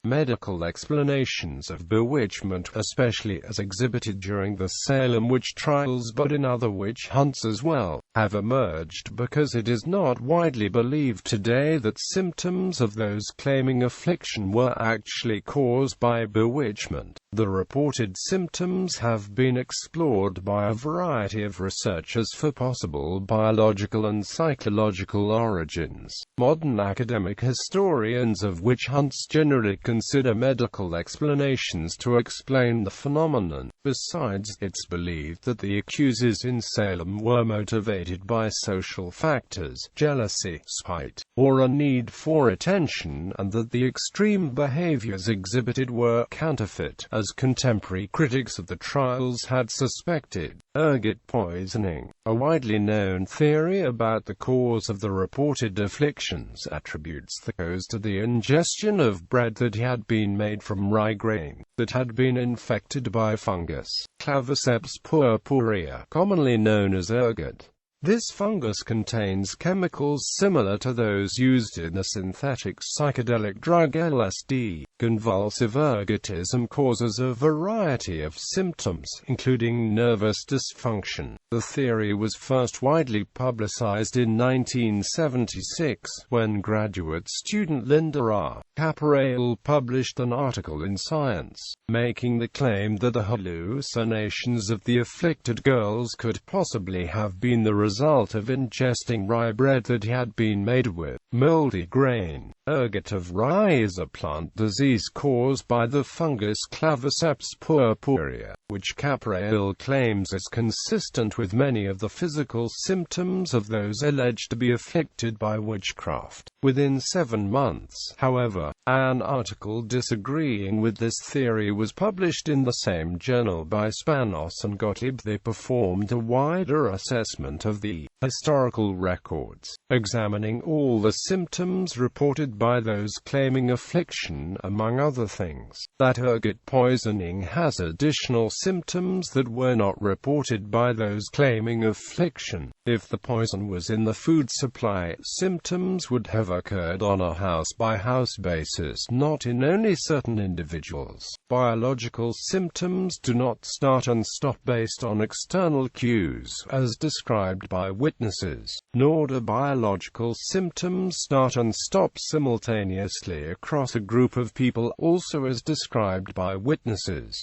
Medical explanations of bewitchment, especially as exhibited during the Salem witch trials but in other witch hunts as well, have emerged because it is not widely believed today that symptoms of those claiming affliction were actually caused by bewitchment. The reported symptoms have been explored by a variety of researchers for possible biological and psychological origins. Modern academic historians of witch hunts generally consider medical explanations to explain the phenomenon. Besides, it's believed that the accusers in Salem were motivated by social factors, jealousy, spite, or a need for attention, and that the extreme behaviors exhibited were counterfeit, as contemporary critics of the trials had suspected. Ergot poisoning, a widely known theory about the cause of the reported afflictions, attributes the cause to the ingestion of bread that had been made from rye grain, that had been infected by fungus, Claviceps purpurea, commonly known as ergot. This fungus contains chemicals similar to those used in the synthetic psychedelic drug LSD. Convulsive ergotism causes a variety of symptoms, including nervous dysfunction. The theory was first widely publicized in 1976, when graduate student Linda R. Caporael published an article in Science, making the claim that the hallucinations of the afflicted girls could possibly have been the result of ingesting rye bread that had been made with moldy grain. Ergot of rye is a plant disease caused by the fungus Claviceps purpurea, which Caporael claims is consistent with many of the physical symptoms of those alleged to be afflicted by witchcraft. Within 7 months, however, an article disagreeing with this theory was published in the same journal by Spanos and Gottlieb. They performed a wider assessment of the historical records, examining all the symptoms reported by those claiming affliction. Among other things, that ergot poisoning has additional symptoms that were not reported by those claiming affliction. If the poison was in the food supply, symptoms would have occurred on a house-by-house basis, not in only certain individuals. Biological symptoms do not start and stop based on external cues, as described by witnesses, nor do biological symptoms start and stop simultaneously across a group of people, also as described by witnesses.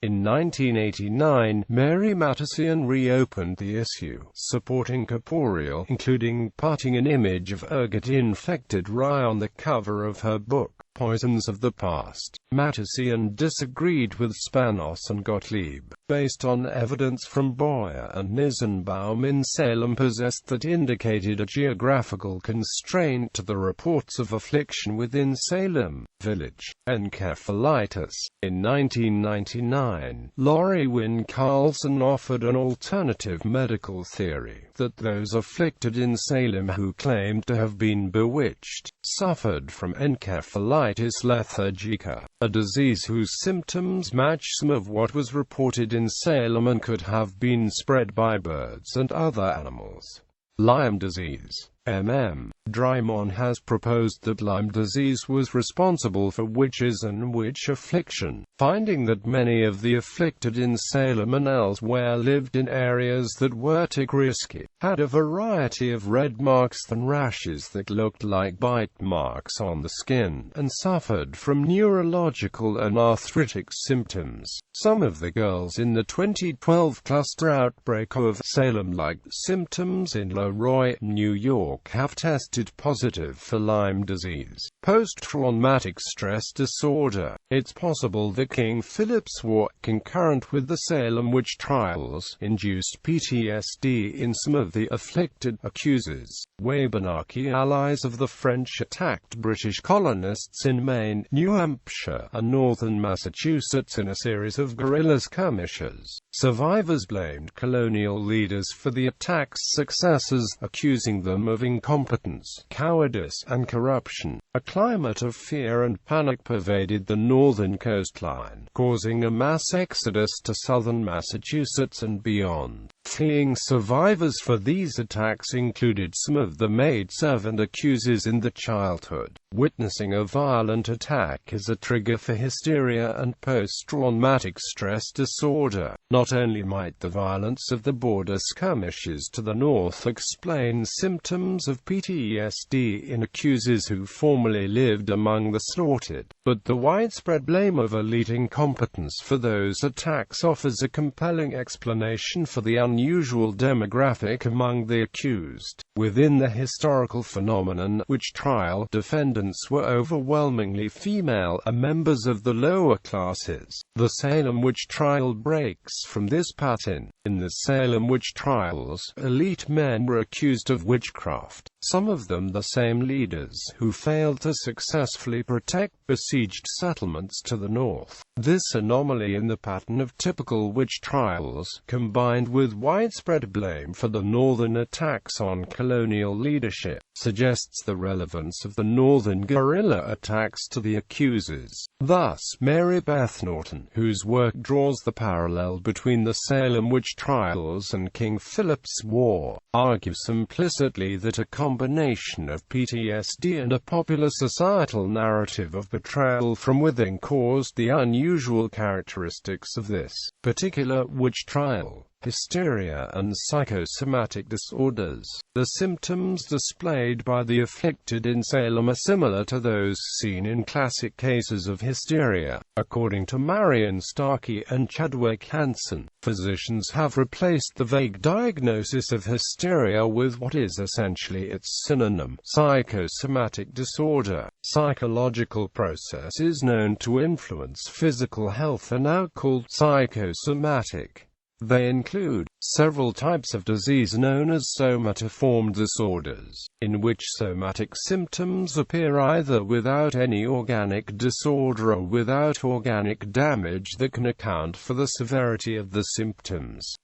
In 1989, Mary Mattesian reopened the issue, supporting Caporael, including putting an image of ergot-infected rye on the cover of her book, Poisons of the Past. Mattesian disagreed with Spanos and Gottlieb, based on evidence from Boyer and Nisenbaum in Salem possessed that indicated a geographical constraint to the reports of affliction within Salem village, encephalitis. In 1999, Laurie Wynne Carlson offered an alternative medical theory, that those afflicted in Salem who claimed to have been bewitched, suffered from encephalitis lethargica, a disease whose symptoms match some of what was reported in Salem and could have been spread by birds and other animals. Lyme disease. Drymon has proposed that Lyme disease was responsible for witches and witch affliction, finding that many of the afflicted in Salem and elsewhere lived in areas that were tick-risky, had a variety of red marks and rashes that looked like bite marks on the skin, and suffered from neurological and arthritic symptoms. Some of the girls in the 2012 cluster outbreak of Salem-like symptoms in Leroy, New York, have tested positive for Lyme disease. Post-traumatic stress disorder. It's possible that King Philip's War, concurrent with the Salem witch trials, induced PTSD in some of the afflicted accusers. Wabanaki allies of the French attacked British colonists in Maine, New Hampshire, and northern Massachusetts in a series of guerrilla skirmishes. Survivors blamed colonial leaders for the attack's successes, accusing them of incompetence, cowardice, and corruption. A climate of fear and panic pervaded the northern coastline, causing a mass exodus to southern Massachusetts and beyond. Fleeing survivors for these attacks included some of the maidservant accusers in the childhood. Witnessing a violent attack is a trigger for hysteria and post-traumatic stress disorder. Not only might the violence of the border skirmishes to the north explain symptoms of PTSD in accusers who formerly lived among the slaughtered, but the widespread blame of elite incompetence for those attacks offers a compelling explanation for the unusual demographic among the accused. Within the historical phenomenon witch trial, defendants were overwhelmingly female and members of the lower classes. The Salem witch trial breaks from this pattern. In the Salem witch trials, elite men were accused of witchcraft, some of them the same leaders who failed to successfully protect besieged settlements to the north. This anomaly in the pattern of typical witch trials, combined with widespread blame for the northern attacks on colonial leadership, suggests the relevance of the northern guerrilla attacks to the accusers. Thus, Mary Beth Norton, whose work draws the parallel between the Salem witch trials and King Philip's War, argues implicitly that a combination of PTSD and a popular societal narrative of betrayal from within caused the unusual characteristics of this particular witch trial. Hysteria and psychosomatic disorders. The symptoms displayed by the afflicted in Salem are similar to those seen in classic cases of hysteria. According to Marion Starkey and Chadwick Hansen, physicians have replaced the vague diagnosis of hysteria with what is essentially its synonym, psychosomatic disorder. Psychological processes known to influence physical health are now called psychosomatic. They include several types of disease known as somatoform disorders, in which somatic symptoms appear either without any organic disorder or without organic damage that can account for the severity of the symptoms.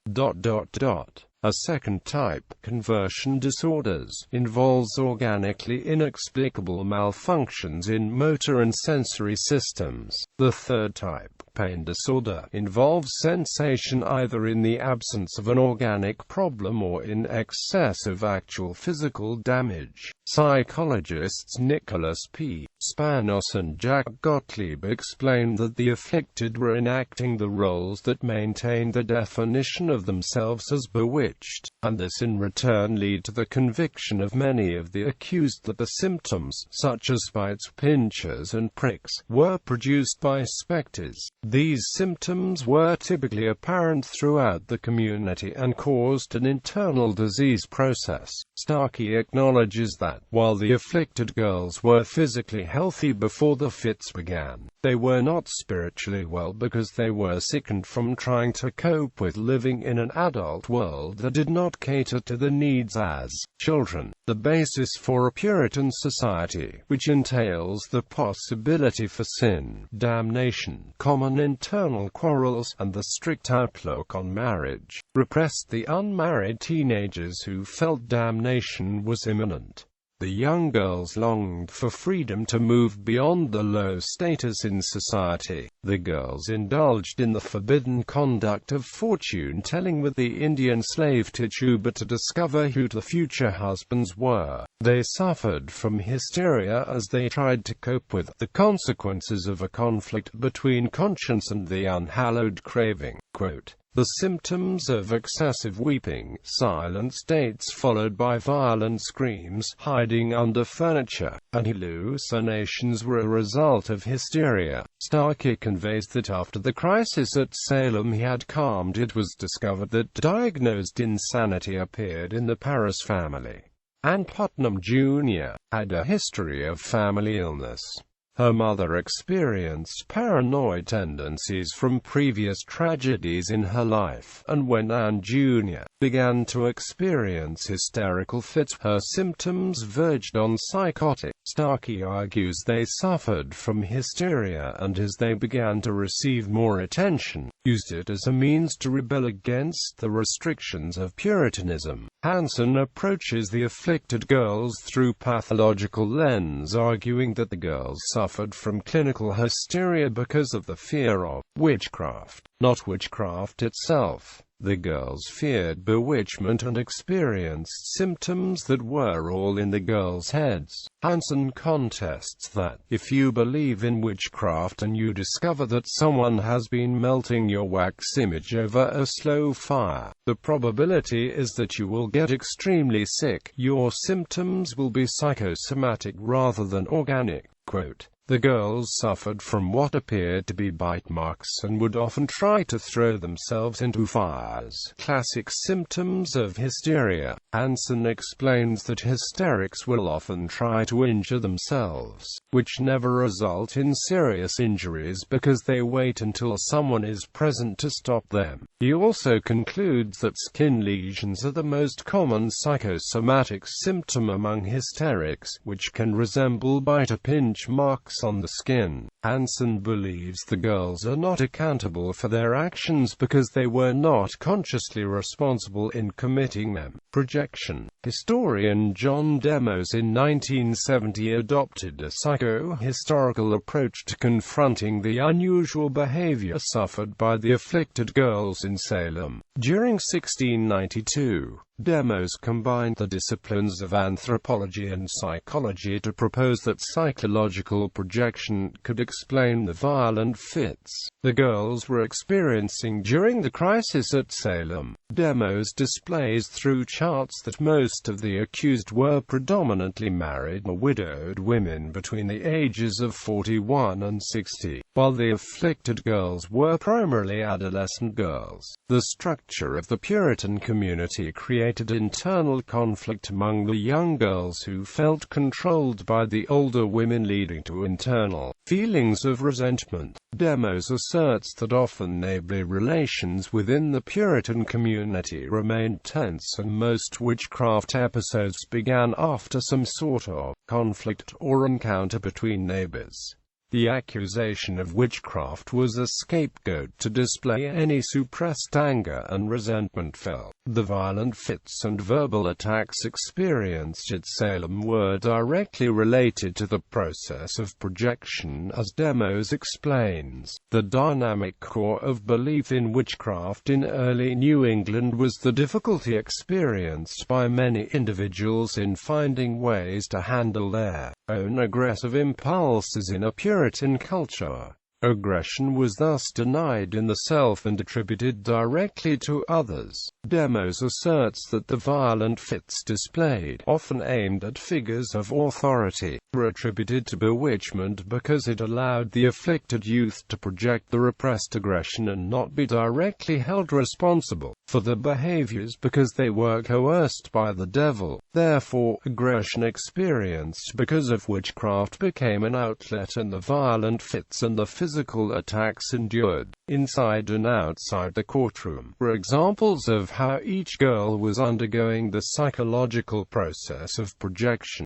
A second type, conversion disorders, involves organically inexplicable malfunctions in motor and sensory systems. The third type, pain disorder, involves sensation either in the absence of an organic problem or in excess of actual physical damage. Psychologists Nicholas P. Spanos and Jack Gottlieb explained that the afflicted were enacting the roles that maintained the definition of themselves as bewitched, and this in return led to the conviction of many of the accused that the symptoms, such as bites, pinches and pricks, were produced by specters. These symptoms were typically apparent throughout the community and caused an internal disease process. Starkey acknowledges that, while the afflicted girls were physically healthy before the fits began, they were not spiritually well because they were sickened from trying to cope with living in an adult world that did not cater to the needs as children. The basis for a Puritan society, which entails the possibility for sin, damnation, common internal quarrels, and the strict outlook on marriage, repressed the unmarried teenagers who felt damnation was imminent. The young girls longed for freedom to move beyond the low status in society. The girls indulged in the forbidden conduct of fortune-telling with the Indian slave Tituba to discover who the future husbands were. They suffered from hysteria as they tried to cope with the consequences of a conflict between conscience and the unhallowed craving. Quote, "The symptoms of excessive weeping, silent states followed by violent screams, hiding under furniture, and hallucinations were a result of hysteria." Starkey conveys that after the crisis at Salem had calmed, it was discovered that diagnosed insanity appeared in the Paris family. Ann Putnam Jr. had a history of family illness. Her mother experienced paranoid tendencies from previous tragedies in her life, and when Ann Jr. began to experience hysterical fits. Her symptoms verged on psychotic. Starkey argues they suffered from hysteria, and as they began to receive more attention, used it as a means to rebel against the restrictions of Puritanism. Hansen approaches the afflicted girls through pathological lens, arguing that the girls suffered from clinical hysteria because of the fear of witchcraft, not witchcraft itself. The girls feared bewitchment and experienced symptoms that were all in the girls' heads. Hansen contests that, if you believe in witchcraft and you discover that someone has been melting your wax image over a slow fire, the probability is that you will get extremely sick. Your symptoms will be psychosomatic rather than organic. Quote, the girls suffered from what appeared to be bite marks and would often try to throw themselves into fires. Classic symptoms of hysteria. Hansen explains that hysterics will often try to injure themselves, which never result in serious injuries because they wait until someone is present to stop them. He also concludes that skin lesions are the most common psychosomatic symptom among hysterics, which can resemble bite or pinch marks on the skin. Hansen believes the girls are not accountable for their actions because they were not consciously responsible in committing them. Projection. Historian John Demos in 1970 adopted a psycho-historical approach to confronting the unusual behavior suffered by the afflicted girls in Salem. During 1692, Demos combined the disciplines of anthropology and psychology to propose that psychological projection could explain the violent fits the girls were experiencing during the crisis at Salem. Demos displays through charts that most of the accused were predominantly married or widowed women between the ages of 41 and 60, while the afflicted girls were primarily adolescent girls. The structure of the Puritan community created internal conflict among the young girls who felt controlled by the older women, leading to internal feelings of resentment. Demos asserts that often neighborly relations within the Puritan community remained tense, and most witchcraft episodes began after some sort of conflict or encounter between neighbors. The accusation of witchcraft was a scapegoat to display any suppressed anger and resentment felt. The violent fits and verbal attacks experienced at Salem were directly related to the process of projection, as Demos explains. The dynamic core of belief in witchcraft in early New England was the difficulty experienced by many individuals in finding ways to handle their own aggressive impulses in a Puritan culture. Aggression was thus denied in the self and attributed directly to others. Demos asserts that the violent fits displayed, often aimed at figures of authority, were attributed to bewitchment because it allowed the afflicted youth to project the repressed aggression and not be directly held responsible for the behaviors because they were coerced by the devil. Therefore, aggression experienced because of witchcraft became an outlet, and the violent fits and the physical attacks endured, inside and outside the courtroom, were examples of how each girl was undergoing the psychological process of projection.